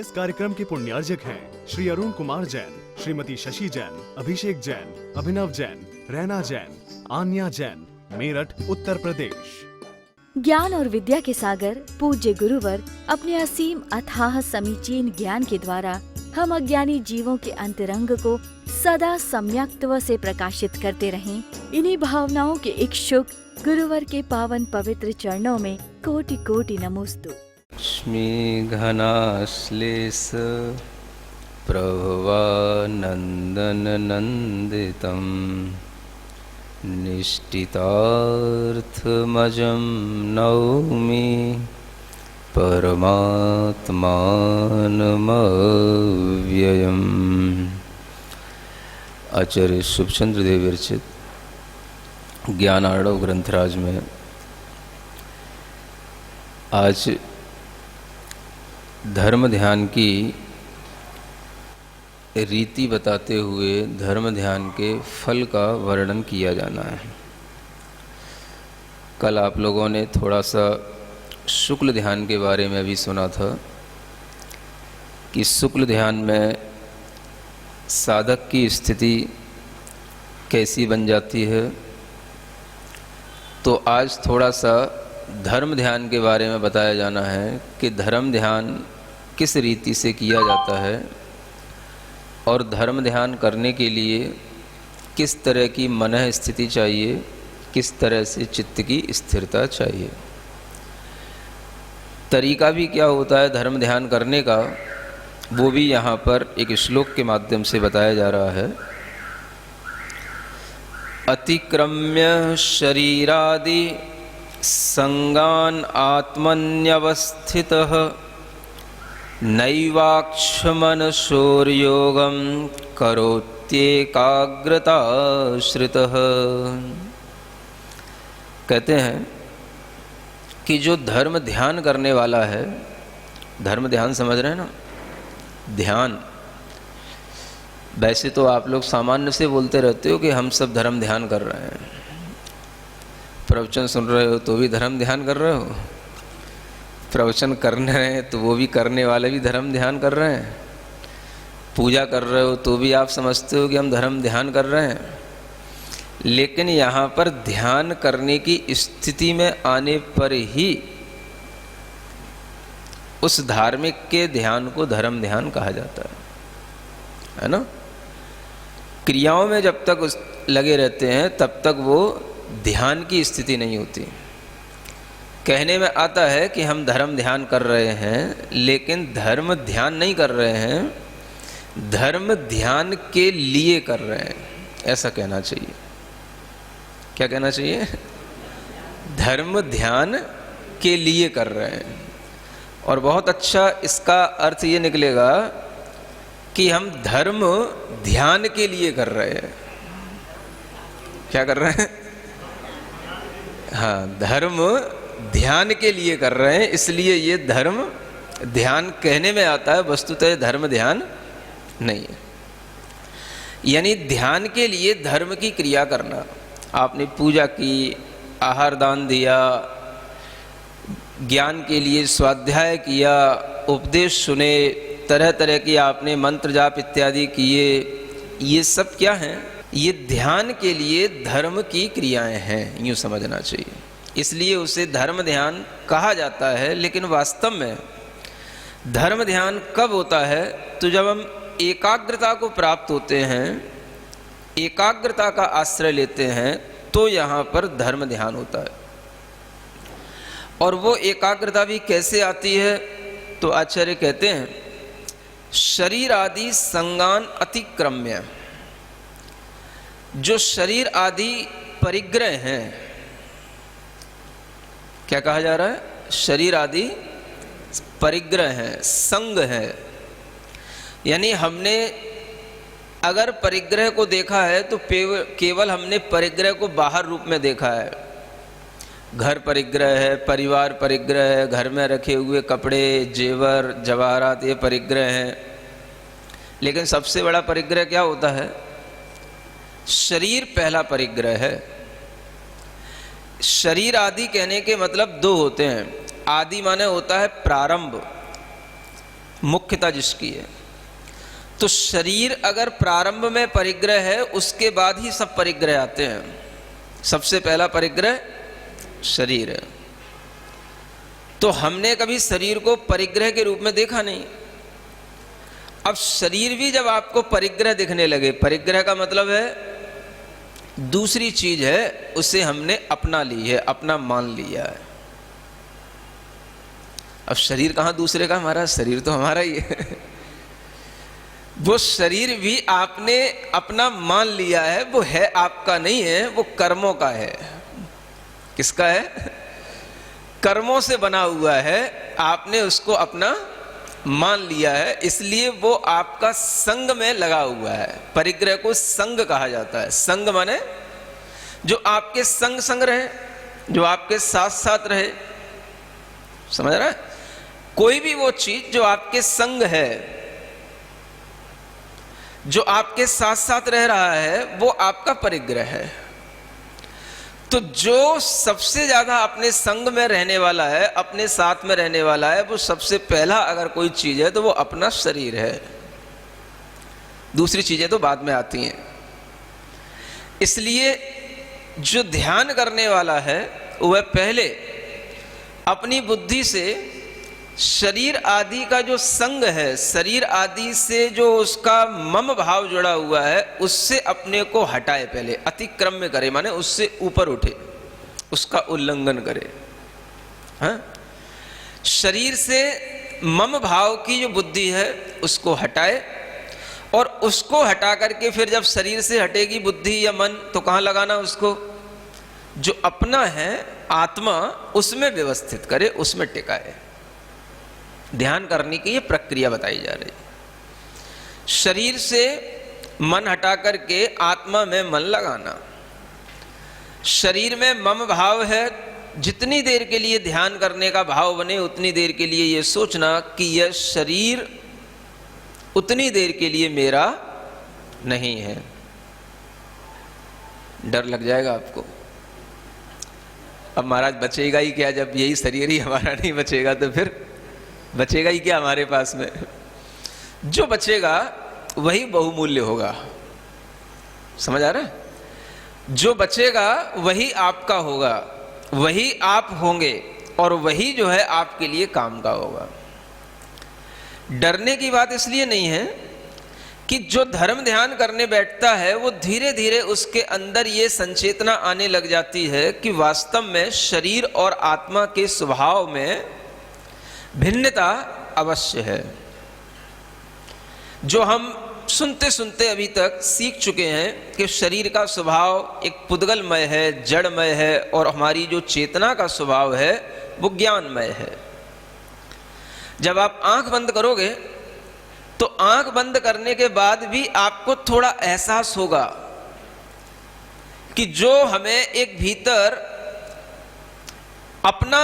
इस कार्यक्रम के पुण्यार्जक हैं श्री अरुण कुमार जैन, श्रीमती शशि जैन, अभिषेक जैन, अभिनव जैन, रैना जैन, आन्या जैन, मेरठ, उत्तर प्रदेश। ज्ञान और विद्या के सागर पूज्य गुरुवर अपने असीम अथाह समीचीन ज्ञान के द्वारा हम अज्ञानी जीवों के अंतरंग को सदा सम्यक्त्व से प्रकाशित करते रहें। इन्हीं भावनाओं के इच्छुक गुरुवर के पावन पवित्र चरणों में कोटि कोटि नमोस्तु। लक्ष्मी घनाश्लेष प्रभवानंदन नंदितं निष्ठितार्थमजं नौमि परमात्मानमव्ययम्। आचार्य शुभचंद्र देव विरचित ज्ञानार्णव ग्रंथराज में आज धर्म ध्यान की रीति बताते हुए धर्म ध्यान के फल का वर्णन किया जाना है। कल आप लोगों ने थोड़ा सा शुक्ल ध्यान के बारे में भी सुना था कि शुक्ल ध्यान में साधक की स्थिति कैसी बन जाती है। तो आज थोड़ा सा धर्म ध्यान के बारे में बताया जाना है कि धर्म ध्यान किस रीति से किया जाता है और धर्म ध्यान करने के लिए किस तरह की मनः स्थिति चाहिए, किस तरह से चित्त की स्थिरता चाहिए। तरीका भी क्या होता है धर्म ध्यान करने का, वो भी यहाँ पर एक श्लोक के माध्यम से बताया जा रहा है। अतिक्रम्य शरीरादि संगान आत्मन्यवस्थितः नैवाक्ष्मनशोर्योगं करोत्येकाग्रताश्रितः। कहते हैं कि जो धर्म ध्यान करने वाला है, धर्म ध्यान समझ रहे हैं ना, ध्यान वैसे तो आप लोग सामान्य से बोलते रहते हो कि हम सब धर्म ध्यान कर रहे हैं, प्रवचन सुन रहे हो तो भी धर्म ध्यान कर रहे हो, प्रवचन करने रहे हैं तो वो भी करने वाले भी धर्म ध्यान कर रहे हैं, पूजा कर रहे हो तो भी आप समझते हो कि हम धर्म ध्यान कर रहे हैं। लेकिन यहाँ पर ध्यान करने की स्थिति में आने पर ही उस धार्मिक के ध्यान को धर्म ध्यान कहा जाता है ना। क्रियाओं में जब तक लगे रहते हैं तब तक वो ध्यान की स्थिति नहीं होती। कहने में आता है कि हम धर्म ध्यान कर रहे हैं, लेकिन धर्म ध्यान नहीं कर रहे हैं, धर्म ध्यान के लिए कर रहे हैं, ऐसा कहना चाहिए। क्या कहना चाहिए? धर्म ध्यान के लिए कर रहे हैं। और बहुत अच्छा इसका अर्थ ये निकलेगा कि हम धर्म ध्यान के लिए कर रहे हैं। क्या कर रहे हैं? हाँ, धर्म ध्यान के लिए कर रहे हैं, इसलिए ये धर्म ध्यान कहने में आता है, वस्तुतः धर्म ध्यान नहीं है। यानी ध्यान के लिए धर्म की क्रिया करना। आपने पूजा की, आहार दान दिया, ज्ञान के लिए स्वाध्याय किया, उपदेश सुने, तरह तरह की आपने मंत्र जाप इत्यादि किए, ये सब क्या हैं? ये ध्यान के लिए धर्म की क्रियाएं हैं, यूँ समझना चाहिए। इसलिए उसे धर्म ध्यान कहा जाता है। लेकिन वास्तव में धर्म ध्यान कब होता है? तो जब हम एकाग्रता को प्राप्त होते हैं, एकाग्रता का आश्रय लेते हैं, तो यहाँ पर धर्म ध्यान होता है। और वो एकाग्रता भी कैसे आती है? तो आचार्य कहते हैं शरीर आदि संगान अतिक्रम्य। जो शरीर आदि परिग्रह हैं, क्या कहा जा रहा है? शरीर आदि परिग्रह हैं, संग है। यानी हमने अगर परिग्रह को देखा है तो केवल हमने परिग्रह को बाहर रूप में देखा है। घर परिग्रह है, परिवार परिग्रह है, घर में रखे हुए कपड़े, जेवर, जवाहरात, ये परिग्रह हैं। लेकिन सबसे बड़ा परिग्रह क्या होता है? शरीर पहला परिग्रह है। शरीर आदि कहने के मतलब दो होते हैं। आदि माने होता है प्रारंभ, मुख्यता जिसकी है। तो शरीर अगर प्रारंभ में परिग्रह है, उसके बाद ही सब परिग्रह आते हैं। सबसे पहला परिग्रह शरीर है। तो हमने कभी शरीर को परिग्रह के रूप में देखा नहीं। अब शरीर भी जब आपको परिग्रह दिखने लगे, परिग्रह का मतलब है दूसरी चीज है, उसे हमने अपना ली है, अपना मान लिया है। अब शरीर कहाँ दूसरे का, हमारा शरीर तो हमारा ही है। वो शरीर भी आपने अपना मान लिया है, वो है आपका नहीं है, वो कर्मों का है। किसका है? कर्मों से बना हुआ है, आपने उसको अपना मान लिया है, इसलिए वो आपका संग में लगा हुआ है। परिग्रह को संग कहा जाता है। संग माने जो आपके संग संग रहे, जो आपके साथ साथ रहे। समझ रहा है? कोई भी वो चीज जो आपके संग है, जो आपके साथ साथ रह रहा है, वो आपका परिग्रह है। तो जो सबसे ज्यादा अपने संग में रहने वाला है, अपने साथ में रहने वाला है, वो सबसे पहला अगर कोई चीज है तो वो अपना शरीर है। दूसरी चीजें तो बाद में आती हैं। इसलिए जो ध्यान करने वाला है वह पहले अपनी बुद्धि से शरीर आदि का जो संग है, शरीर आदि से जो उसका मम भाव जुड़ा हुआ है, उससे अपने को हटाए, पहले अतिक्रम्य करे, माने उससे ऊपर उठे, उसका उल्लंघन करे। हाँ? शरीर से मम भाव की जो बुद्धि है उसको हटाए, और उसको हटा करके फिर जब शरीर से हटेगी बुद्धि या मन, तो कहाँ लगाना उसको? जो अपना है आत्मा, उसमें व्यवस्थित करे, उसमें टिकाए। ध्यान करने की ये प्रक्रिया बताई जा रही है। शरीर से मन हटा करके आत्मा में मन लगाना। शरीर में मम भाव है, जितनी देर के लिए ध्यान करने का भाव बने उतनी देर के लिए ये सोचना कि यह शरीर उतनी देर के लिए मेरा नहीं है। डर लग जाएगा आपको। अब महाराज बचेगा ही क्या, जब यही शरीर ही हमारा नहीं बचेगा तो फिर बचेगा ही क्या हमारे पास में? जो बचेगा वही बहुमूल्य होगा। समझ आ रहा है? जो बचेगा वही आपका होगा, वही आप होंगे, और वही जो है आपके लिए काम का होगा। डरने की बात इसलिए नहीं है कि जो धर्म ध्यान करने बैठता है वो धीरे धीरे उसके अंदर ये संचेतना आने लग जाती है कि वास्तव में शरीर और आत्मा के स्वभाव में भिन्नता अवश्य है। जो हम सुनते सुनते अभी तक सीख चुके हैं कि शरीर का स्वभाव एक पुद्गलमय है, जड़मय है, और हमारी जो चेतना का स्वभाव है वो ज्ञानमय है। जब आप आंख बंद करोगे तो आंख बंद करने के बाद भी आपको थोड़ा एहसास होगा कि जो हमें एक भीतर अपना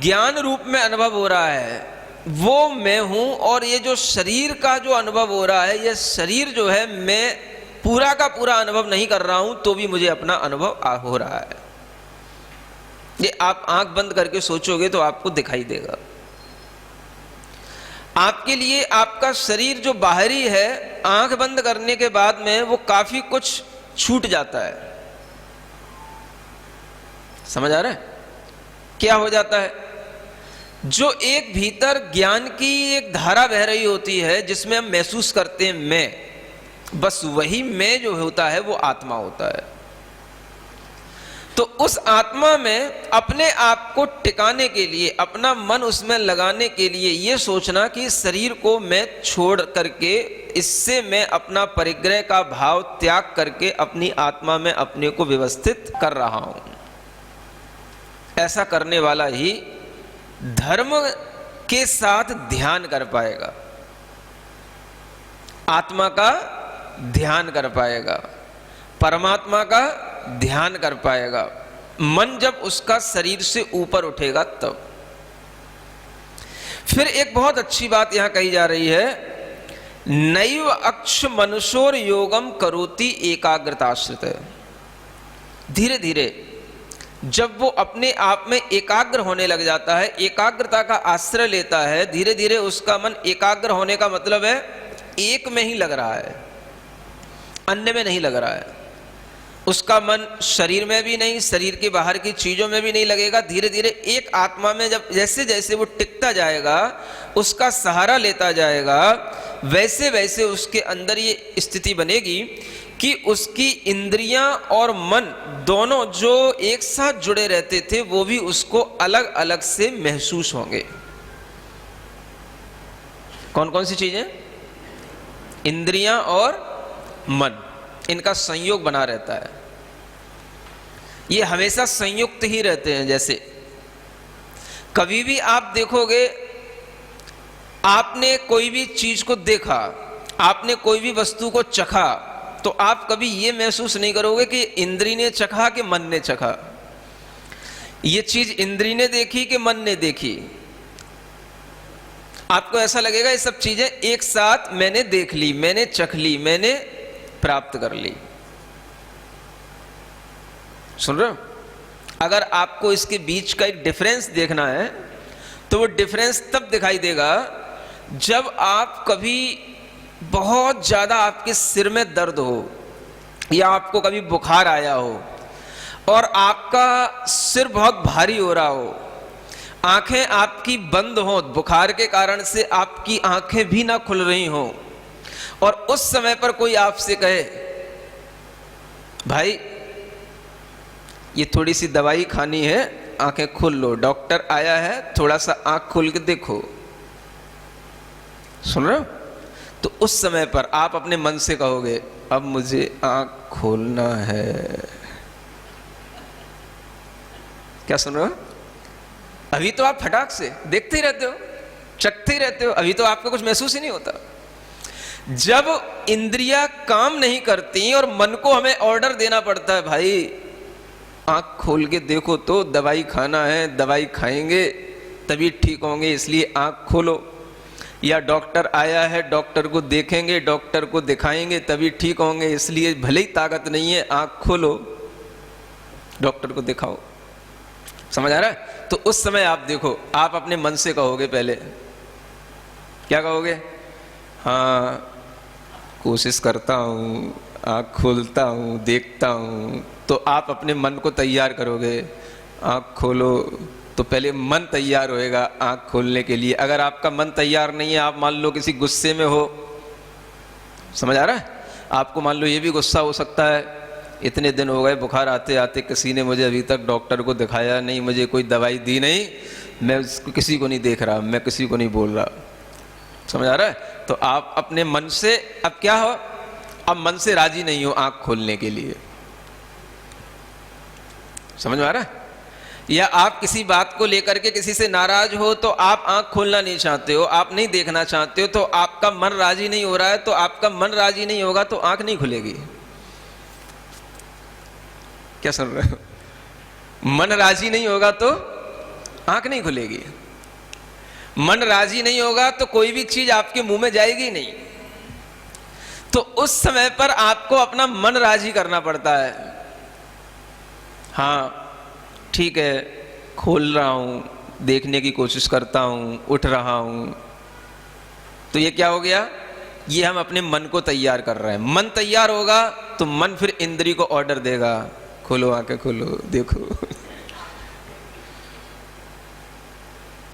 ज्ञान रूप में अनुभव हो रहा है वो मैं हूं, और ये जो शरीर का जो अनुभव हो रहा है, ये शरीर जो है मैं पूरा का पूरा अनुभव नहीं कर रहा हूं तो भी मुझे अपना अनुभव हो रहा है। ये आप आंख बंद करके सोचोगे तो आपको दिखाई देगा। आपके लिए आपका शरीर जो बाहरी है, आंख बंद करने के बाद में वो काफी कुछ छूट जाता है। समझ आ रहा है? क्या हो जाता है? जो एक भीतर ज्ञान की एक धारा बह रही होती है जिसमें हम महसूस करते हैं मैं, बस वही मैं जो होता है वो आत्मा होता है। तो उस आत्मा में अपने आप को टिकाने के लिए, अपना मन उसमें लगाने के लिए ये सोचना कि शरीर को मैं छोड़ करके, इससे मैं अपना परिग्रह का भाव त्याग करके अपनी आत्मा में अपने को व्यवस्थित कर रहा हूं। ऐसा करने वाला ही धर्म के साथ ध्यान कर पाएगा, आत्मा का ध्यान कर पाएगा, परमात्मा का ध्यान कर पाएगा। मन जब उसका शरीर से ऊपर उठेगा तब। फिर एक बहुत अच्छी बात यहां कही जा रही है, नैव अक्ष मनुष्योर योगम करोति एकाग्रताश्रित। धीरे धीरे जब वो अपने आप में एकाग्र होने लग जाता है, एकाग्रता का आश्रय लेता है, धीरे धीरे उसका मन एकाग्र होने का मतलब है एक में ही लग रहा है, अन्य में नहीं लग रहा है। उसका मन शरीर में भी नहीं, शरीर के बाहर की चीजों में भी नहीं लगेगा। धीरे धीरे एक आत्मा में जब जैसे जैसे वो टिकता जाएगा, उसका सहारा लेता जाएगा, वैसे वैसे उसके अंदर ये स्थिति बनेगी कि उसकी इंद्रियां और मन दोनों जो एक साथ जुड़े रहते थे वो भी उसको अलग अलग से महसूस होंगे। कौन कौन सी चीजें? इंद्रियां और मन, इनका संयोग बना रहता है। ये हमेशा संयुक्त ही रहते हैं। जैसे कभी भी आप देखोगे, आपने कोई भी चीज को देखा, आपने कोई भी वस्तु को चखा, तो आप कभी ये महसूस नहीं करोगे कि इंद्री ने चखा कि मन ने चखा, ये चीज इंद्री ने देखी कि मन ने देखी। आपको ऐसा लगेगा ये सब चीजें एक साथ मैंने देख ली, मैंने चख ली, मैंने प्राप्त कर ली। सुन रहे हो? अगर आपको इसके बीच का एक डिफरेंस देखना है तो वो डिफरेंस तब दिखाई देगा जब आप कभी बहुत ज्यादा आपके सिर में दर्द हो या आपको कभी बुखार आया हो और आपका सिर बहुत भारी हो रहा हो, आंखें आपकी बंद हो, बुखार के कारण से आपकी आंखें भी ना खुल रही हो, और उस समय पर कोई आपसे कहे भाई ये थोड़ी सी दवाई खानी है, आंखें खोल लो, डॉक्टर आया है, थोड़ा सा आंख खोल के देखो। सुन रहे हो? तो उस समय पर आप अपने मन से कहोगे अब मुझे आंख खोलना है। क्या सुन रहे हो? अभी तो आप फटाक से देखते ही रहते हो, चखते ही रहते हो, अभी तो आपको कुछ महसूस ही नहीं होता। जब इंद्रियां काम नहीं करती और मन को हमें ऑर्डर देना पड़ता है, भाई आंख खोल के देखो, तो दवाई खाना है, दवाई खाएंगे तभी ठीक होंगे, इसलिए आंख खोलो। या डॉक्टर आया है, डॉक्टर को देखेंगे, डॉक्टर को दिखाएंगे तभी ठीक होंगे, इसलिए भले ही ताकत नहीं है आंख खोलो, डॉक्टर को दिखाओ। समझ आ रहा है? तो उस समय आप देखो, आप अपने मन से कहोगे, पहले क्या कहोगे? हाँ कोशिश करता हूँ, आँख खोलता हूँ, देखता हूँ। तो आप अपने मन को तैयार करोगे, आँख खोलो, तो पहले मन तैयार होएगा आँख खोलने के लिए। अगर आपका मन तैयार नहीं है, आप मान लो किसी गुस्से में हो, समझ आ रहा है? आपको मान लो ये भी गुस्सा हो सकता है, इतने दिन हो गए बुखार आते आते, किसी ने मुझे अभी तक डॉक्टर को दिखाया नहीं, मुझे कोई दवाई दी नहीं, मैं किसी को नहीं देख रहा, मैं किसी को नहीं बोल रहा। समझ आ रहा है? तो आप अपने मन से अब क्या हो, अब मन से राजी नहीं हो आंख खोलने के लिए। समझ में आ रहा है? या आप किसी बात को लेकर के किसी से नाराज हो तो आप आंख खोलना नहीं चाहते हो, आप नहीं देखना चाहते हो, तो आपका मन राजी नहीं हो रहा है, तो आपका मन राजी नहीं होगा तो आंख नहीं खुलेगी। क्या सुन रहे हो? मन राजी नहीं होगा तो आंख नहीं खुलेगी। मन राजी नहीं होगा तो कोई भी चीज आपके मुंह में जाएगी नहीं। तो उस समय पर आपको अपना मन राजी करना पड़ता है। हाँ ठीक है, खोल रहा हूं, देखने की कोशिश करता हूं, उठ रहा हूं। तो ये क्या हो गया? ये हम अपने मन को तैयार कर रहे हैं। मन तैयार होगा तो मन फिर इंद्री को ऑर्डर देगा, खोलो आंखें खोलो, देखो।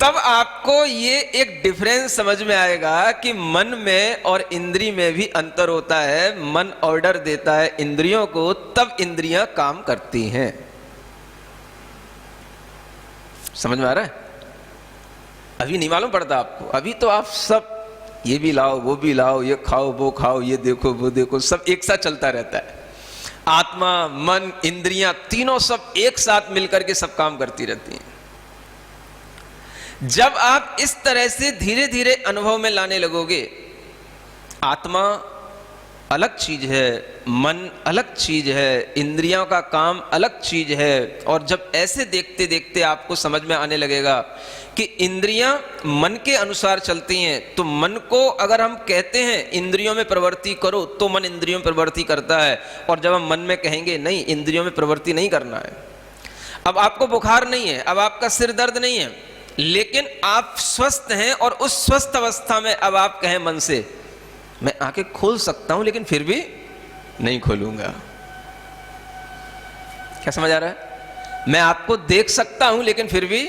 तब आपको ये एक डिफरेंस समझ में आएगा कि मन में और इंद्री में भी अंतर होता है। मन ऑर्डर देता है इंद्रियों को, तब इंद्रियां काम करती हैं। समझ में आ रहा है? अभी नहीं मालूम पड़ता आपको, अभी तो आप सब ये भी लाओ, वो भी लाओ, ये खाओ, वो खाओ, ये देखो, वो देखो, सब एक साथ चलता रहता है। आत्मा, मन, इंद्रियां तीनों सब एक साथ मिलकर के सब काम करती रहती हैं। जब आप इस तरह से धीरे धीरे अनुभव में लाने लगोगे, आत्मा अलग चीज है, मन अलग चीज है, इंद्रियों का काम अलग चीज है, और जब ऐसे देखते देखते आपको समझ में आने लगेगा कि इंद्रियां मन के अनुसार चलती हैं, तो मन को अगर हम कहते हैं इंद्रियों में प्रवृत्ति करो, तो मन इंद्रियों में प्रवृत्ति करता है। और जब हम मन में कहेंगे नहीं, इंद्रियों में प्रवृत्ति नहीं करना है, अब आपको बुखार नहीं है, अब आपका सिर दर्द नहीं है, लेकिन आप स्वस्थ हैं, और उस स्वस्थ अवस्था में अब आप कहें मन से मैं आंखें खोल सकता हूं लेकिन फिर भी नहीं खोलूंगा। क्या समझ आ रहा है? मैं आपको देख सकता हूं लेकिन फिर भी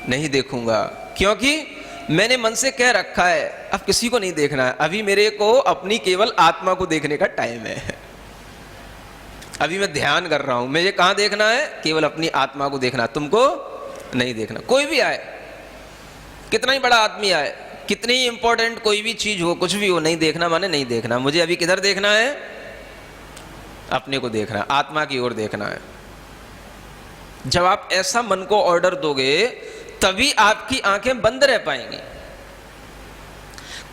नहीं देखूंगा, क्योंकि मैंने मन से कह रखा है अब किसी को नहीं देखना है, अभी मेरे को अपनी केवल आत्मा को देखने का टाइम है। अभी मैं ध्यान कर रहा हूं, मुझे कहां देखना है? केवल अपनी आत्मा को देखना, तुमको नहीं देखना। कोई भी आए, कितना ही बड़ा आदमी आए, कितनी ही इंपॉर्टेंट कोई भी चीज हो, कुछ भी हो, नहीं देखना माने नहीं देखना। मुझे अभी किधर देखना है? अपने को देखना है, आत्मा की ओर देखना है। जब आप ऐसा मन को ऑर्डर दोगे तभी आपकी आंखें बंद रह पाएंगी।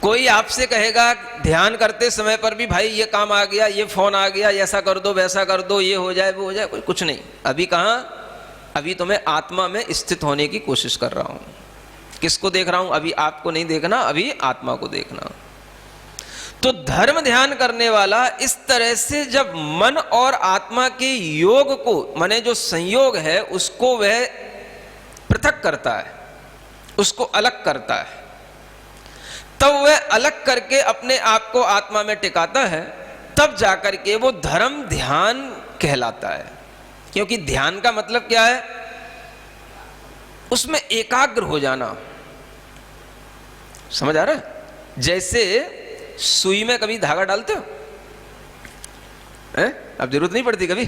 कोई आपसे कहेगा ध्यान करते समय पर भी भाई ये काम आ गया, ये फोन आ गया, ऐसा कर दो, वैसा कर दो, ये हो जाए, वो हो जाए, कुछ नहीं। अभी कहां? अभी तो मैं आत्मा में स्थित होने की कोशिश कर रहा हूं। किसको देख रहा हूं? अभी आपको नहीं देखना, अभी आत्मा को देखना। तो धर्म ध्यान करने वाला इस तरह से जब मन और आत्मा के योग को, माने जो संयोग है, उसको वह पृथक करता है, उसको अलग करता है, तब वह अलग करके अपने आप को आत्मा में टिकाता है, तब जाकर के वो धर्म ध्यान कहलाता है। क्योंकि ध्यान का मतलब क्या है? उसमें एकाग्र हो जाना। समझ आ रहा है? जैसे सुई में कभी धागा डालते हो? अब जरूरत नहीं पड़ती कभी।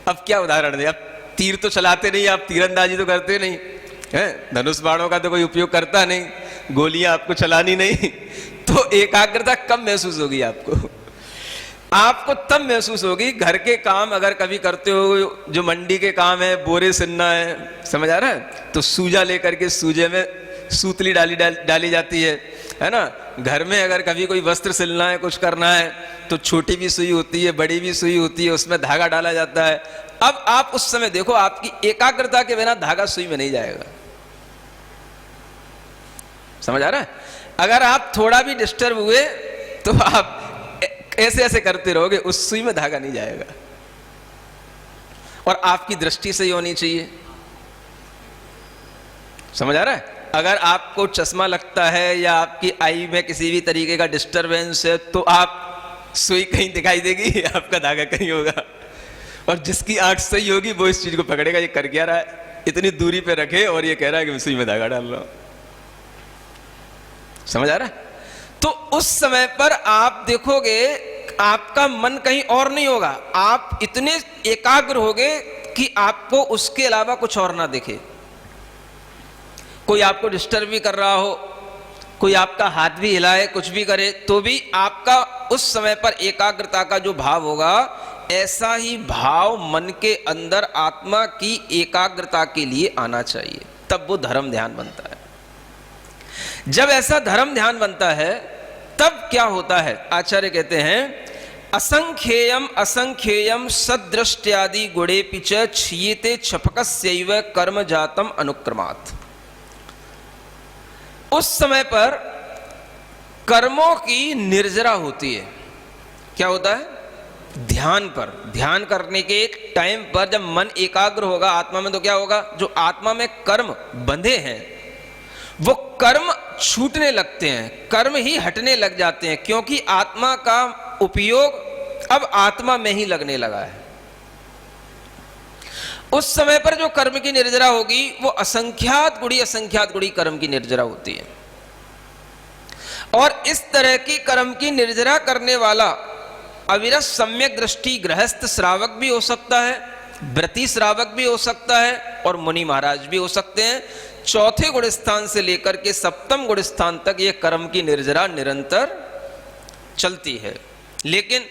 अब क्या उदाहरण दे? अब तीर तो चलाते नहीं, आप तीरंदाजी तो करते नहीं है, धनुष बाणों का तो कोई उपयोग करता नहीं, गोलियां आपको चलानी नहीं, तो एकाग्रता कम महसूस होगी आपको। आपको तब महसूस होगी घर के काम अगर कभी करते हो, जो मंडी के काम है, बोरे सिलना है, समझ आ रहा है, तो सूजा लेकर के सूजे में सूतली डाली जाती है ना। घर में अगर कभी कोई वस्त्र सिलना है, कुछ करना है, तो छोटी भी सुई होती है, बड़ी भी सुई होती है, उसमें धागा डाला जाता है। अब आप उस समय देखो, आपकी एकाग्रता के बिना धागा सुई में नहीं जाएगा। समझ आ रहा है? अगर आप थोड़ा भी डिस्टर्ब हुए तो आप ऐसे ऐसे करते रहोगे, उस सुई में धागा नहीं जाएगा। और आपकी दृष्टि सही होनी चाहिए। समझ आ रहा है? अगर आपको चश्मा लगता है या आपकी आई में किसी भी तरीके का डिस्टरबेंस है, तो आप सुई कहीं दिखाई देगी, आपका धागा कहीं होगा। और जिसकी आंख सही होगी वो इस चीज को पकड़ेगा, ये कर क्या रहा है, इतनी दूरी पे रखे और ये कह रहा है कि मैं सुई में धागा डाल रहा हूं। समझ आ रहा है? तो उस समय पर आप देखोगे आपका मन कहीं और नहीं होगा, आप इतने एकाग्र होगे कि आपको उसके अलावा कुछ और ना दिखे। कोई आपको डिस्टर्ब भी कर रहा हो, कोई आपका हाथ भी हिलाए, कुछ भी करे, तो भी आपका उस समय पर एकाग्रता का जो भाव होगा, ऐसा ही भाव मन के अंदर आत्मा की एकाग्रता के लिए आना चाहिए, तब वो धर्म ध्यान बनता है। जब ऐसा धर्म ध्यान बनता है तब क्या होता है? आचार्य कहते हैं असंख्येयम असंख्येयम सदृष्ट्यादि गुणे पिच क्षीयते क्षपकस्यैव कर्म जातम अनुक्रमात्। उस समय पर कर्मों की निर्जरा होती है। क्या होता है? ध्यान पर, ध्यान करने के टाइम पर जब मन एकाग्र होगा आत्मा में, तो क्या होगा? जो आत्मा में कर्म बंधे हैं वो कर्म छूटने लगते हैं, कर्म ही हटने लग जाते हैं, क्योंकि आत्मा का उपयोग अब आत्मा में ही लगने लगा है। उस समय पर जो कर्म की निर्जरा होगी वो असंख्यात गुणी कर्म की निर्जरा होती है। और इस तरह की कर्म की निर्जरा करने वाला अविरत सम्यक दृष्टि गृहस्थ श्रावक भी हो सकता है, व्रती श्रावक भी हो सकता है, और मुनि महाराज भी हो सकते हैं। चौथे गुण स्थान से लेकर के सप्तम गुण स्थान तक ये कर्म की निर्जरा निरंतर चलती है। लेकिन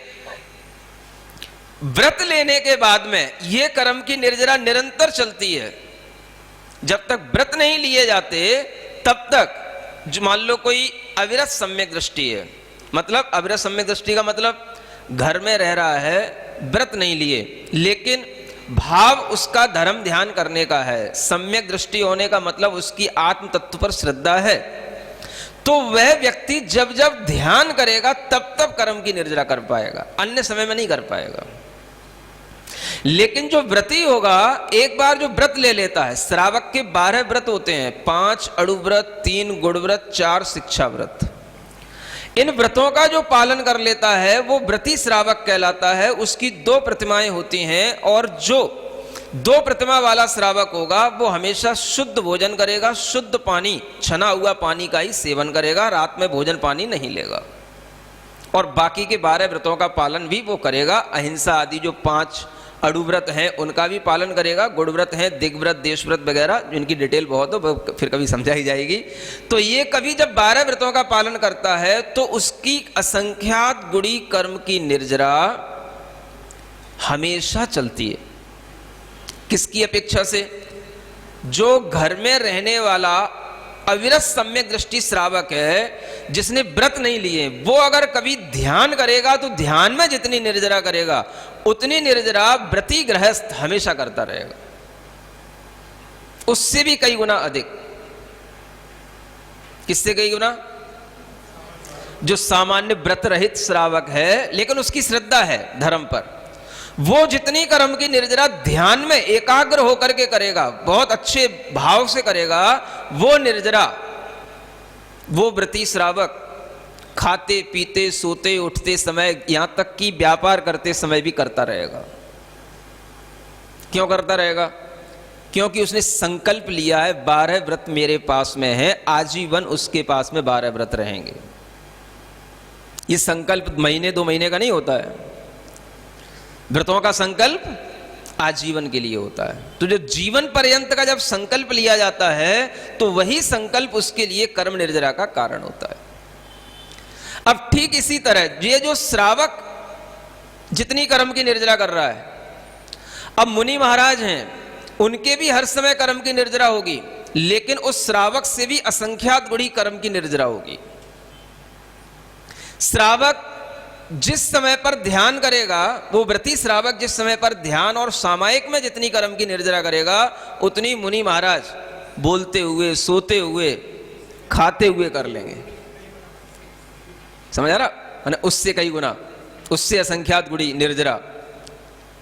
व्रत लेने के बाद में ये कर्म की निर्जरा निरंतर चलती है। जब तक व्रत नहीं लिए जाते तब तक, जो मान लो कोई अविरत सम्यक दृष्टि है, मतलब अविरत सम्यक दृष्टि का मतलब घर में रह रहा है, व्रत नहीं लिए, लेकिन भाव उसका धर्म ध्यान करने का है, सम्यक दृष्टि होने का मतलब उसकी आत्म तत्व पर श्रद्धा है, तो वह व्यक्ति जब जब ध्यान करेगा तब तब कर्म की निर्जरा कर पाएगा, अन्य समय में नहीं कर पाएगा। लेकिन जो व्रती होगा, एक बार जो व्रत ले लेता है, श्रावक के 12 व्रत होते हैं, 5 अड़ु व्रत, 3 गुड़ व्रत, 4 शिक्षा व्रत। इन व्रतों का जो पालन कर लेता है वो व्रती श्रावक कहलाता है। उसकी 2 प्रतिमाएं होती हैं, और जो 2 प्रतिमा वाला श्रावक होगा वो हमेशा शुद्ध भोजन करेगा, शुद्ध पानी, छना हुआ पानी का ही सेवन करेगा, रात में भोजन पानी नहीं लेगा। और बाकी के 12 व्रतों का पालन भी वो करेगा। अहिंसा आदि जो 5 अड़ु व्रत हैं उनका भी पालन करेगा, गुड़ व्रत हैं, दिग्व्रत, देश व्रत वगैरह, जिनकी डिटेल बहुत हो, फिर कभी समझाई जाएगी। तो ये कभी जब 12 व्रतों का पालन करता है तो उसकी असंख्यात गुड़ी कर्म की निर्जरा हमेशा चलती है। किसकी अपेक्षा से? जो घर में रहने वाला अविरत सम्यक दृष्टि श्रावक है, जिसने व्रत नहीं लिए, वो अगर कभी ध्यान करेगा तो ध्यान में जितनी निर्जरा करेगा उतनी निर्जरा व्रती गृहस्थ हमेशा करता रहेगा, उससे भी कई गुना अधिक। किससे कई गुना? जो सामान्य व्रत रहित श्रावक है लेकिन उसकी श्रद्धा है धर्म पर, वो जितनी कर्म की निर्जरा ध्यान में एकाग्र होकर के करेगा, बहुत अच्छे भाव से करेगा, वो निर्जरा वो व्रती श्रावक खाते पीते सोते उठते समय, यहां तक कि व्यापार करते समय भी करता रहेगा। क्यों करता रहेगा? क्योंकि उसने संकल्प लिया है 12 व्रत मेरे पास में है, आजीवन उसके पास में 12 व्रत रहेंगे। ये संकल्प महीने 2 महीने का नहीं होता है, व्रतों का संकल्प आजीवन के लिए होता है। तो जो जीवन पर्यंत का जब संकल्प लिया जाता है तो वही संकल्प उसके लिए कर्म निर्जरा का कारण होता है। अब ठीक इसी तरह ये जो श्रावक जितनी कर्म की निर्जरा कर रहा है, अब मुनि महाराज हैं, उनके भी हर समय कर्म की निर्जरा होगी, लेकिन उस श्रावक से भी असंख्यात गुणी कर्म की निर्जरा होगी। श्रावक जिस समय पर ध्यान करेगा, वो व्रती श्रावक जिस समय पर ध्यान और सामायिक में जितनी कर्म की निर्जरा करेगा, उतनी मुनि महाराज बोलते हुए, सोते हुए, खाते हुए कर लेंगे। समझ आ रहा? उससे कई गुना, उससे असंख्यात गुणी निर्जरा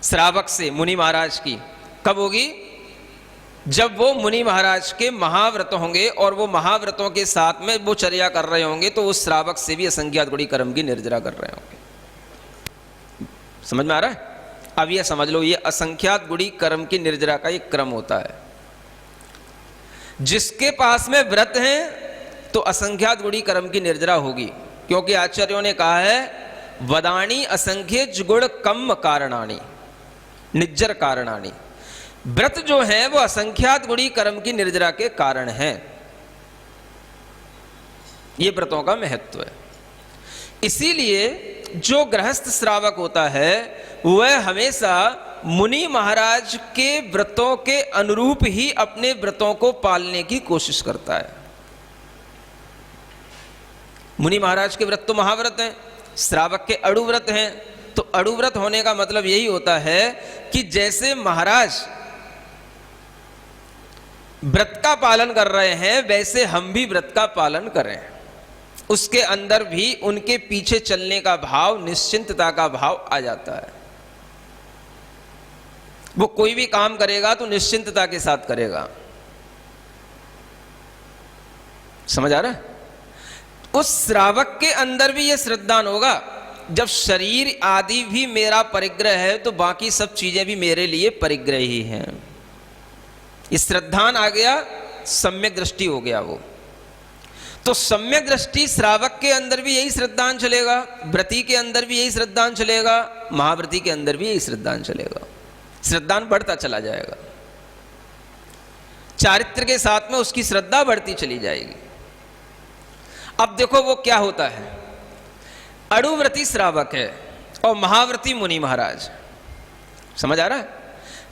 श्रावक से मुनि महाराज की कब होगी? जब वो मुनि महाराज के महाव्रत होंगे और वो महाव्रतों के साथ में वो चर्या कर रहे होंगे, तो उस श्रावक से भी असंख्यात गुणी कर्म की निर्जरा कर रहे होंगे। समझ में आ रहा है? अब ये समझ लो, ये असंख्यात गुणी कर्म की निर्जरा का एक क्रम होता है। जिसके पास में व्रत हैं तो असंख्यात गुणी कर्म की निर्जरा होगी, क्योंकि आचार्यों ने कहा है वदानी असंख्य गुण कम कारणानी निज्जर कारणानी। व्रत जो है वो असंख्यात गुणी कर्म की निर्जरा के कारण हैं। ये व्रतों का महत्व है। इसीलिए जो गृहस्थ श्रावक होता है वह हमेशा मुनि महाराज के व्रतों के अनुरूप ही अपने व्रतों को पालने की कोशिश करता है। मुनि महाराज के व्रत तो महाव्रत हैं, श्रावक के अड़ु व्रत हैं। तो अड़ु व्रत होने का मतलब यही होता है कि जैसे महाराज व्रत का पालन कर रहे हैं वैसे हम भी व्रत का पालन करें। उसके अंदर भी उनके पीछे चलने का भाव, निश्चिंतता का भाव आ जाता है। वो कोई भी काम करेगा तो निश्चिंतता के साथ करेगा। समझ आ रहा है? उस श्रावक के अंदर भी यह श्रद्धान होगा, जब शरीर आदि भी मेरा परिग्रह है तो बाकी सब चीजें भी मेरे लिए परिग्रह ही हैं। इस श्रद्धान आ गया, सम्यक दृष्टि हो गया वो। तो सम्यक दृष्टि श्रावक के अंदर भी यही श्रद्धान चलेगा, व्रती के अंदर भी यही श्रद्धान चलेगा, महाव्रती के अंदर भी यही श्रद्धान चलेगा। श्रद्धान बढ़ता चला जाएगा, चारित्र के साथ में उसकी श्रद्धा बढ़ती चली जाएगी। अब देखो वो क्या होता है, अड़ुव्रती श्रावक है और महाव्रती मुनि महाराज। समझ आ रहा है?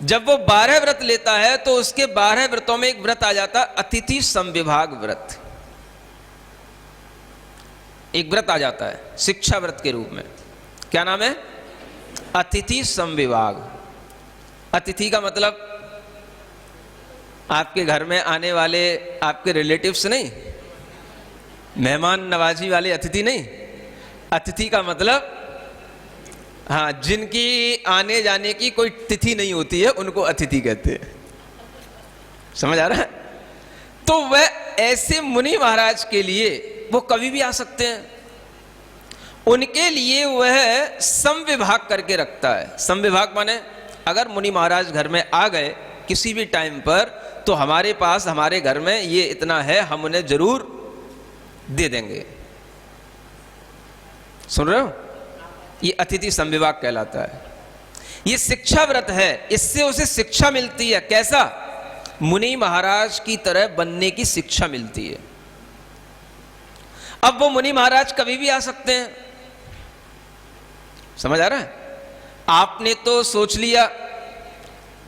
जब वो 12 व्रत लेता है तो उसके 12 व्रतों में एक व्रत आ जाता अतिथि संविभाग व्रत। एक व्रत आ जाता है शिक्षा व्रत के रूप में। क्या नाम है? अतिथि संविभाग। अतिथि का मतलब आपके घर में आने वाले आपके रिलेटिव्स नहीं, मेहमान नवाजी वाले अतिथि नहीं। अतिथि का मतलब हाँ, जिनकी आने जाने की कोई तिथि नहीं होती है उनको अतिथि कहते हैं। समझ आ रहा है? तो वह ऐसे मुनि महाराज के लिए वो कभी भी आ सकते हैं। उनके लिए वह समविभाग करके रखता है। समविभाग माने अगर मुनि महाराज घर में आ गए किसी भी टाइम पर, तो हमारे पास हमारे घर में ये इतना है, हम उन्हें जरूर दे देंगे। सुन रहे हो? ये अतिथि समविभाग कहलाता है। ये शिक्षा व्रत है, इससे उसे शिक्षा मिलती है। कैसा? मुनि महाराज की तरह बनने की शिक्षा मिलती है। अब वो मुनि महाराज कभी भी आ सकते हैं। समझ आ रहा है? आपने तो सोच लिया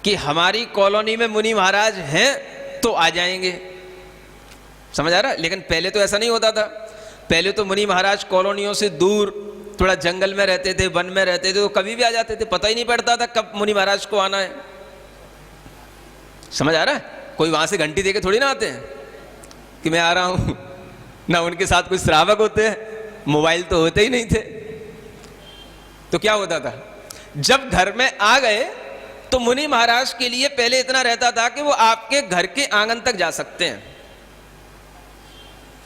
कि हमारी कॉलोनी में मुनि महाराज हैं तो आ जाएंगे। समझ आ रहा है? लेकिन पहले तो ऐसा नहीं होता था। पहले तो मुनि महाराज कॉलोनियों से दूर थोड़ा जंगल में रहते थे, वन में रहते थे, तो कभी भी आ जाते थे। पता ही नहीं पड़ता था कब मुनि महाराज को आना है। समझ आ रहा है? कोई वहां से घंटी देके थोड़ी ना आते हैं कि मैं आ रहा हूं। ना उनके साथ कोई श्रावक होते हैं, मोबाइल तो होते ही नहीं थे। तो क्या होता था, जब घर में आ गए तो मुनि महाराज के लिए पहले इतना रहता था कि वो आपके घर के आंगन तक जा सकते हैं।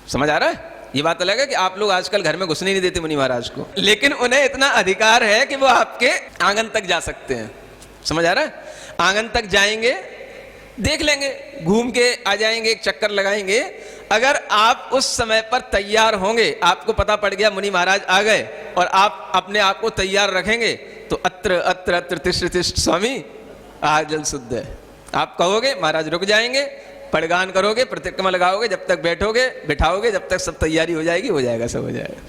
समझ आ रहा है? ये बात अलग है कि आप लोग आजकल घर में घुसने नहीं देते मुनि महाराज को, लेकिन उन्हें इतना अधिकार है कि वो आपके आंगन तक जा सकते हैं। समझ आ रहा है? आंगन तक जाएंगे, देख लेंगे, घूम के आ जाएंगे, एक चक्कर लगाएंगे। अगर आप उस समय पर तैयार होंगे, आपको पता पड़ गया मुनि महाराज आ गए, और आप अपने आप को तैयार रखेंगे, तो अत्र अत्र अत्र तिष्ठ तिष्ठ स्वामी आज जल शुद्ध है। आप कहोगे, महाराज रुक जाएंगे, पड़गान करोगे, प्रतिक्रमा लगाओगे, जब तक बैठोगे बैठाओगे, जब तक सब तैयारी हो जाएगी, हो जाएगा, सब हो जाएगा।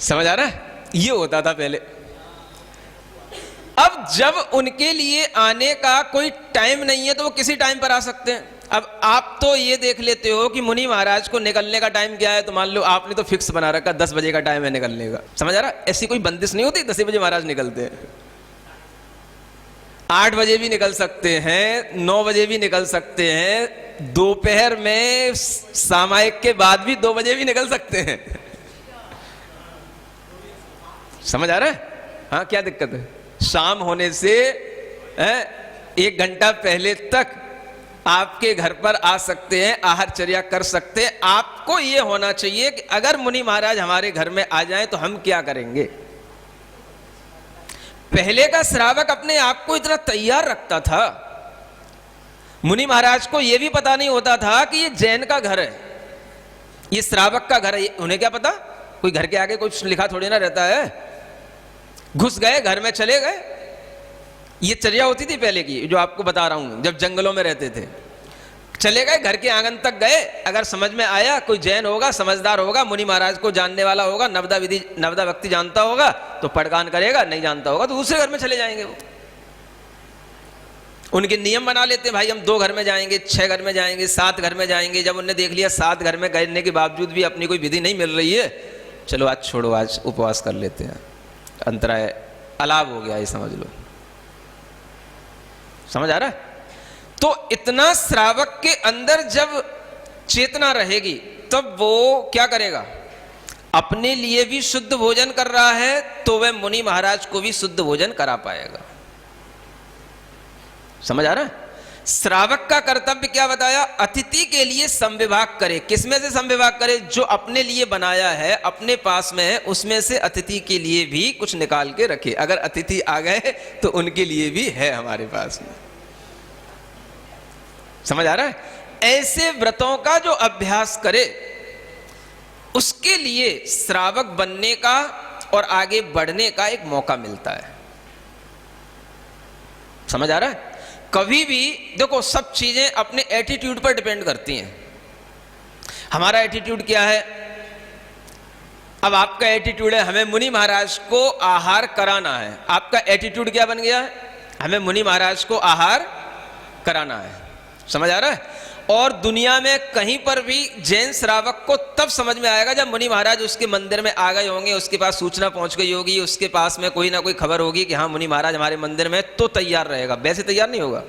समझ आ रहा है? ये होता था पहले। अब जब उनके लिए आने का कोई टाइम नहीं है तो वो किसी टाइम पर आ सकते हैं। अब आप तो ये देख लेते हो कि मुनि महाराज को निकलने का टाइम क्या है, तो मान लो आपने तो फिक्स बना रखा 10 बजे का टाइम है निकलने का। समझ आ रहा? ऐसी कोई बंदिश नहीं होती 10 बजे महाराज निकलते हैं। 8 बजे भी निकल सकते हैं, 9 बजे भी निकल सकते हैं, दोपहर में सामायिक के बाद भी 2 बजे भी निकल सकते हैं। समझ आ रहा है? हाँ, क्या दिक्कत है? शाम होने से 1 घंटा पहले तक आपके घर पर आ सकते हैं, आहारचर्या कर सकते हैं। आपको यह होना चाहिए कि अगर मुनि महाराज हमारे घर में आ जाएं तो हम क्या करेंगे। पहले का श्रावक अपने आप को इतना तैयार रखता था, मुनि महाराज को यह भी पता नहीं होता था कि ये जैन का घर है, ये श्रावक का घर है। उन्हें क्या पता? कोई घर के आगे कुछ लिखा थोड़ी ना रहता है। घुस गए, घर में चले गए। ये चर्या होती थी पहले की, जो आपको बता रहा हूं, जब जंगलों में रहते थे। चले गए, घर के आंगन तक गए, अगर समझ में आया, कोई जैन होगा, समझदार होगा, मुनि महाराज को जानने वाला होगा, नवदा भक्ति जानता होगा तो पड़गान करेगा, नहीं जानता होगा तो दूसरे घर में चले जाएंगे। वो उनके नियम बना लेते, भाई हम 2 घर में जाएंगे, 6 घर में जाएंगे, 7 घर में जाएंगे। जब उन्होंने देख लिया 7 घर में गए के बावजूद भी अपनी कोई विधि नहीं मिल रही है, चलो आज छोड़ो, आज उपवास कर लेते हैं, अंतराय अलाभ हो गया, ये समझ लो। समझ आ रहा है? तो इतना श्रावक के अंदर जब चेतना रहेगी तब वो क्या करेगा? अपने लिए भी शुद्ध भोजन कर रहा है तो वह मुनि महाराज को भी शुद्ध भोजन करा पाएगा। समझ आ रहा है? श्रावक का कर्तव्य क्या बताया? अतिथि के लिए संविभाग करे। किसमें से संविभाग करे? जो अपने लिए बनाया है, अपने पास में है, उसमें से अतिथि के लिए भी कुछ निकाल के रखे। अगर अतिथि आ गए तो उनके लिए भी है हमारे पास में। समझ आ रहा है? ऐसे व्रतों का जो अभ्यास करे उसके लिए श्रावक बनने का और आगे बढ़ने का एक मौका मिलता है। समझ आ रहा है? कभी भी देखो, सब चीजें अपने एटीट्यूड पर डिपेंड करती हैं। हमारा एटीट्यूड क्या है? अब आपका एटीट्यूड है हमें मुनि महाराज को आहार कराना है। आपका एटीट्यूड क्या बन गया है? हमें मुनि महाराज को आहार कराना है। समझ आ रहा है? और दुनिया में कहीं पर भी जैन श्रावक को तब समझ में आएगा जब मुनि महाराज उसके मंदिर में आ गए होंगे, उसके पास सूचना पहुंच गई होगी, उसके पास में कोई ना कोई खबर होगी कि हाँ मुनि महाराज हमारे मंदिर में, तो तैयार रहेगा। वैसे तैयार नहीं होगा।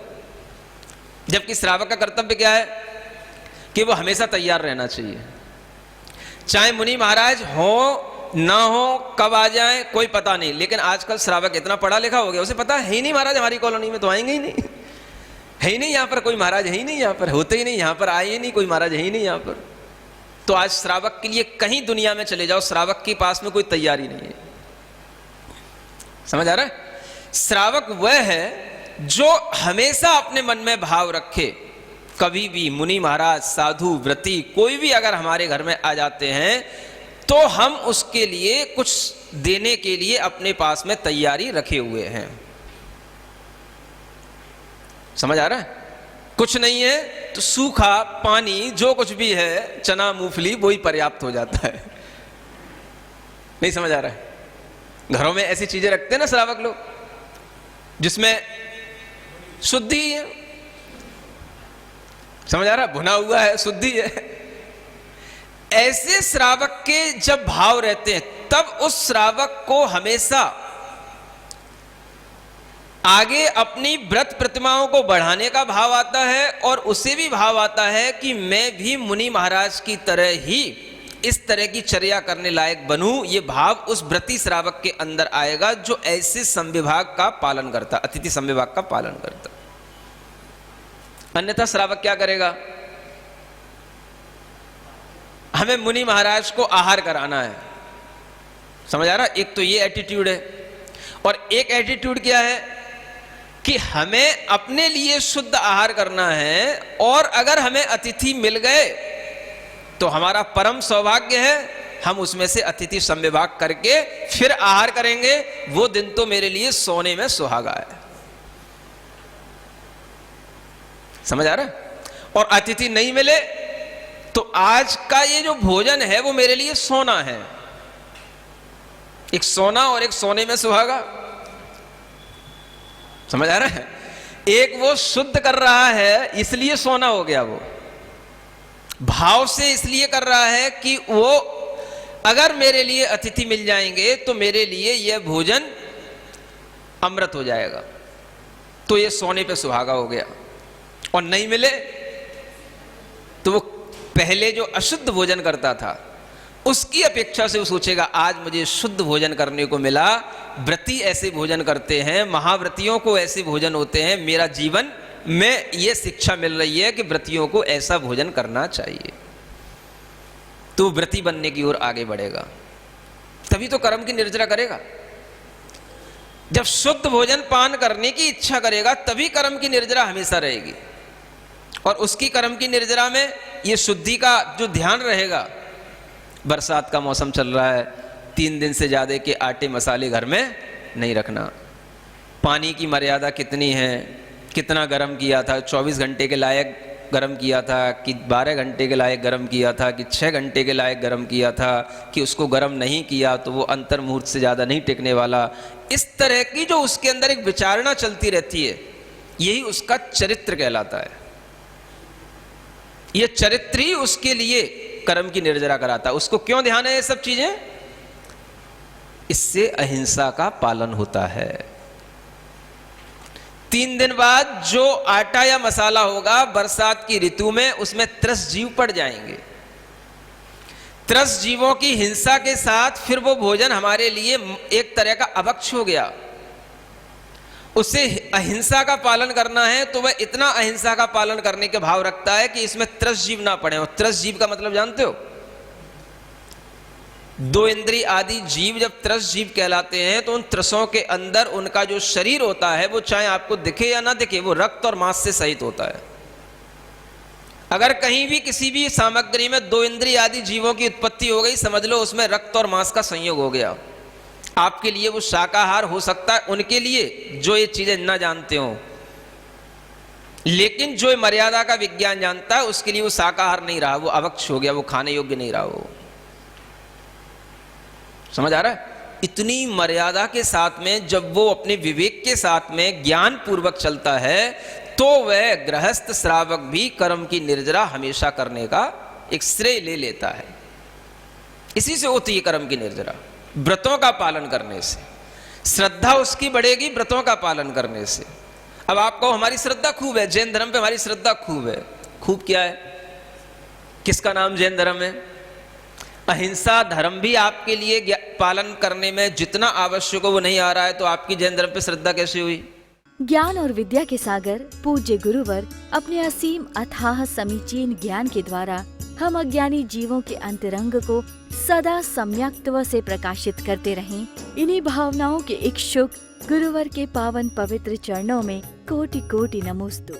जबकि श्रावक का कर्तव्य क्या है कि वो हमेशा तैयार रहना चाहिए। चाहे मुनि महाराज हो ना हो, कब आ जाए कोई पता नहीं, लेकिन आजकल श्रावक इतना पढ़ा लिखा हो गया, उसे पता है ही नहीं महाराज हमारी कॉलोनी में तो आएंगे ही नहीं, है ही नहीं यहाँ पर कोई महाराज, है ही नहीं यहाँ पर, होते ही नहीं यहाँ पर, आए ही नहीं कोई महाराज, है ही नहीं यहाँ पर। तो आज श्रावक के लिए कहीं दुनिया में चले जाओ, श्रावक के पास में कोई तैयारी नहीं है। समझ आ रहा है? श्रावक वह है जो हमेशा अपने मन में भाव रखे, कभी भी मुनि महाराज, साधु, व्रती कोई भी अगर हमारे घर में आ जाते हैं तो हम उसके लिए कुछ देने के लिए अपने पास में तैयारी रखे हुए हैं। समझ आ रहा है? कुछ नहीं है तो सूखा पानी जो कुछ भी है, चना मूंगफली, वही पर्याप्त हो जाता है। नहीं समझ आ रहा है? घरों में ऐसी चीजें रखते हैं ना श्रावक लोग जिसमें शुद्धि है। समझ आ रहा है? भुना हुआ है, शुद्धि है। ऐसे श्रावक के जब भाव रहते हैं तब उस श्रावक को हमेशा आगे अपनी व्रत प्रतिमाओं को बढ़ाने का भाव आता है, और उसे भी भाव आता है कि मैं भी मुनि महाराज की तरह ही इस तरह की चर्या करने लायक बनूं। ये भाव उस व्रती श्रावक के अंदर आएगा जो ऐसे संविभाग का पालन करता, अतिथि संविभाग का पालन करता। अन्यथा श्रावक क्या करेगा? हमें मुनि महाराज को आहार कराना है। समझ आ रहा? एक तो ये एटीट्यूड है, और एक एटीट्यूड क्या है कि हमें अपने लिए शुद्ध आहार करना है, और अगर हमें अतिथि मिल गए तो हमारा परम सौभाग्य है, हम उसमें से अतिथि संविभाग करके फिर आहार करेंगे। वो दिन तो मेरे लिए सोने में सुहागा है। समझ आ रहा है? और अतिथि नहीं मिले तो आज का ये जो भोजन है वो मेरे लिए सोना है। एक सोना और एक सोने में सुहागा। समझ आ रहा है? एक वो शुद्ध कर रहा है इसलिए सोना हो गया, वो भाव से इसलिए कर रहा है कि वो अगर मेरे लिए अतिथि मिल जाएंगे तो मेरे लिए यह भोजन अमृत हो जाएगा, तो ये सोने पे सुहागा हो गया। और नहीं मिले तो वो पहले जो अशुद्ध भोजन करता था उसकी अपेक्षा से वो सोचेगा आज मुझे शुद्ध भोजन करने को मिला। व्रती ऐसे भोजन करते हैं, महाव्रतियों को ऐसे भोजन होते हैं। मेरा जीवन में ये शिक्षा मिल रही है कि व्रतियों को ऐसा भोजन करना चाहिए, तो व्रती बनने की ओर आगे बढ़ेगा। तभी तो कर्म की निर्जरा करेगा। जब शुद्ध भोजन पान करने की इच्छा करेगा तभी कर्म की निर्जरा हमेशा रहेगी। और उसकी कर्म की निर्जरा में ये शुद्धि का जो ध्यान रहेगा। बरसात का मौसम चल रहा है, 3 दिन से ज़्यादा के आटे मसाले घर में नहीं रखना। पानी की मर्यादा कितनी है, कितना गर्म किया था, 24 घंटे के लायक गर्म किया था कि 12 घंटे के लायक गर्म किया था कि 6 घंटे के लायक गर्म किया था, कि उसको गर्म नहीं किया तो वो अंतर मुहूर्त से ज़्यादा नहीं टिकने वाला। इस तरह की जो उसके अंदर एक विचारणा चलती रहती है, यही उसका चरित्र कहलाता है। ये चरित्र ही उसके लिए कर्म की निर्जरा कराता है। उसको क्यों ध्यान है ये सब चीजें? इससे अहिंसा का पालन होता है। 3 दिन बाद जो आटा या मसाला होगा बरसात की ऋतु में, उसमें त्रस जीव पड़ जाएंगे। त्रस जीवों की हिंसा के साथ फिर वो भोजन हमारे लिए एक तरह का अभक्ष हो गया। उसे अहिंसा का पालन करना है तो वह इतना अहिंसा का पालन करने के भाव रखता है कि इसमें त्रस जीव ना पड़े। और त्रस जीव का मतलब जानते हो? 2 इंद्रिय आदि जीव जब त्रस जीव कहलाते हैं तो उन त्रसों के अंदर उनका जो शरीर होता है वो चाहे आपको दिखे या ना दिखे, वो रक्त और मांस से सहित होता है। अगर कहीं भी किसी भी सामग्री में 2 इंद्रिय आदि जीवों की उत्पत्ति हो गई, समझ लो उसमें रक्त और मांस का संयोग हो गया। आपके लिए वो शाकाहार हो सकता है, उनके लिए जो ये चीजें ना जानते हो, लेकिन जो मर्यादा का विज्ञान जानता है उसके लिए वो शाकाहार नहीं रहा, वो अभक्ष हो गया, वो खाने योग्य नहीं रहा। वो समझ आ रहा है? इतनी मर्यादा के साथ में जब वो अपने विवेक के साथ में ज्ञान पूर्वक चलता है तो वह गृहस्थ श्रावक भी कर्म की निर्जरा हमेशा करने का एक श्रेय ले लेता है। इसी से होती है कर्म की निर्जरा, व्रतों का पालन करने से। श्रद्धा उसकी बढ़ेगी व्रतों का पालन करने से। अब आप कहो हमारी श्रद्धा खूब है, जैन धर्म पे हमारी श्रद्धा खूब है। खूब क्या है? किसका नाम जैन धर्म है? अहिंसा धर्म भी आपके लिए पालन करने में जितना आवश्यक हो वो नहीं आ रहा है, तो आपकी जैन धर्म पे श्रद्धा कैसे हुई? ज्ञान और विद्या के सागर पूज्य गुरुवर अपने असीम अथाह समीचीन ज्ञान के द्वारा हम अज्ञानी जीवों के अंतरंग को सदा सम्यक्त्व से प्रकाशित करते रहें। इन्हीं भावनाओं के इच्छुक गुरुवर के पावन पवित्र चरणों में कोटि कोटि नमोस्तु।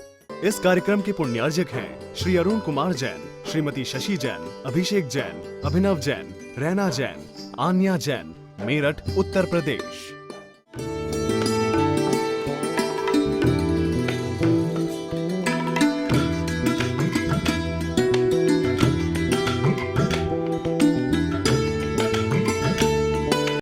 इस कार्यक्रम के पुण्यार्जक हैं श्री अरुण कुमार जैन, श्रीमती शशि जैन, अभिषेक जैन, अभिनव जैन, रैना जैन, आन्या जैन, मेरठ, उत्तर प्रदेश।